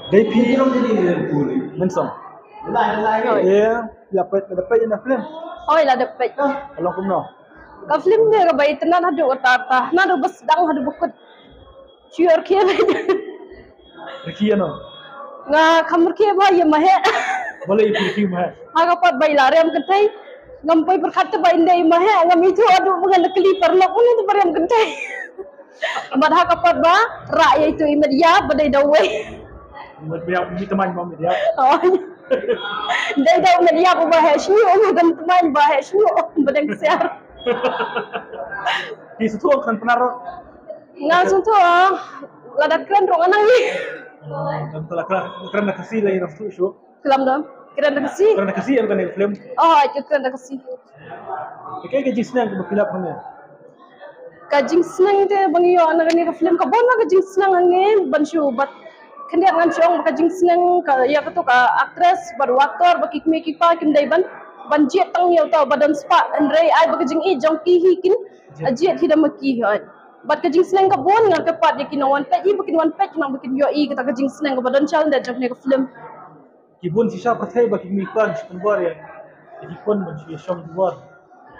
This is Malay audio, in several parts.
Gay mensong. Oi. Iya, dapat na film. Oi lah dapat. Kalau kumno. Ka film dia ka bai tenan hadu otarta. Na do bas dang hadu bukut. Cior kia bai. Rekian no. Nga kamar kia bai ya mahe. Boleh iki mah. Aga pat bai lare am kentai. Ngampai berkata bai ndai mahe ngam itu adu bukan keli perlok pun itu bari am kentai. Badha kapat ba ra ya itu imedia badai dawe. Di teman mami dia. Oh. Dai daw media ko ba hesh ni o gan teman ba hesh ni o badang siar. Di situ kan penaro. Nga sunto lada keren rong anang ni. Dan telah keren nak kasih lagi nafsu show. Kelam dam. Keren dah kasi. Keren nak kasih yang kan film. Oh, itu keren dah kasi. Kayak gaji senang ke berkilap hanya. Kajing senang te bang yo anak ni ka film ka bon na kajing senang ange ban shu bat kendia ngan chong kajing senang ka ya ka to ka actress bar aktor bakik me ki pa kim dai ban jet tang yo to badan spa andre ai bakajing e jong ki hi kin ajet hida maki han bat kajing senang ka bon ngan ka pat yakin wan page bakin wan page nang bakin yo i ka kajing senang ka badan chal da jong ne ka film Kibun sisa percaya bagi miklan sebentar ya. Jadi pun masih syam luar.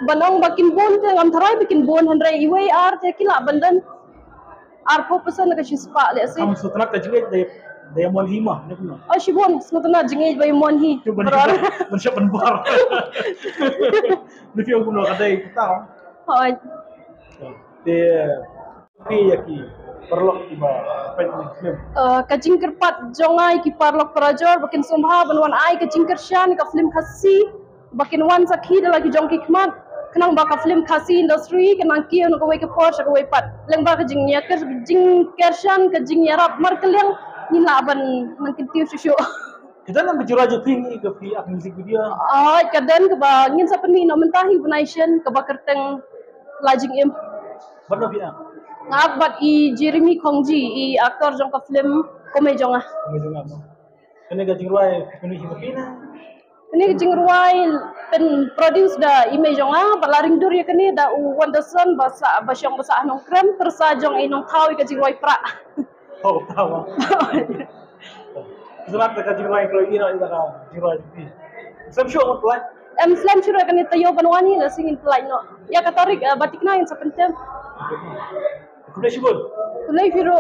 banong bakin bon te ngam tharai bakin bon handrai iwe ar te kila bandan ar po pesan ka shispa le se Kamu setelah kajian daya mal hima, ni pun. oh shibon smutna jinge bay mon hi Itu benar penbar. Ni kau pun ada itu tahu. hoy Tapi ya ki perlu tiba apa itu film. kajing kerpat jongai ki parlok prajor bakin sumbha banwan ai kajing kershan ka film khasi bakin wan sakhi da lagi jong ki khmat kenang ba ka film khasi industry kenang ki no ko we ke por ka we pat leng ba kajing nya kajing kershan kajing yarap mar keleng ni laban nang kintiu shu Kita nak bicara je film ni ke film music video. kaden ke ba ngin sa pani no mentahi bunaition ke ba kerteng lajing im Mana film? ngabat i Jeremy Kongji i aktor jong ka film kome jonga Kami juga no. Kena gaji ruai penuh film. ini jing ruai pen produce da ime jonga balaring dur ya kini da Wanderson basa basyong basa nong krem persa jong i nong thawi ka jing ruai pra Oh tahu. Sebab gaji ruai kalau ini nak kita gaji ruai film. Sam show mau pelai. em slam shuru kani tayo banwani na singin play no ya katarik batik na in sa pentem Kemudian sibuk. kulay firo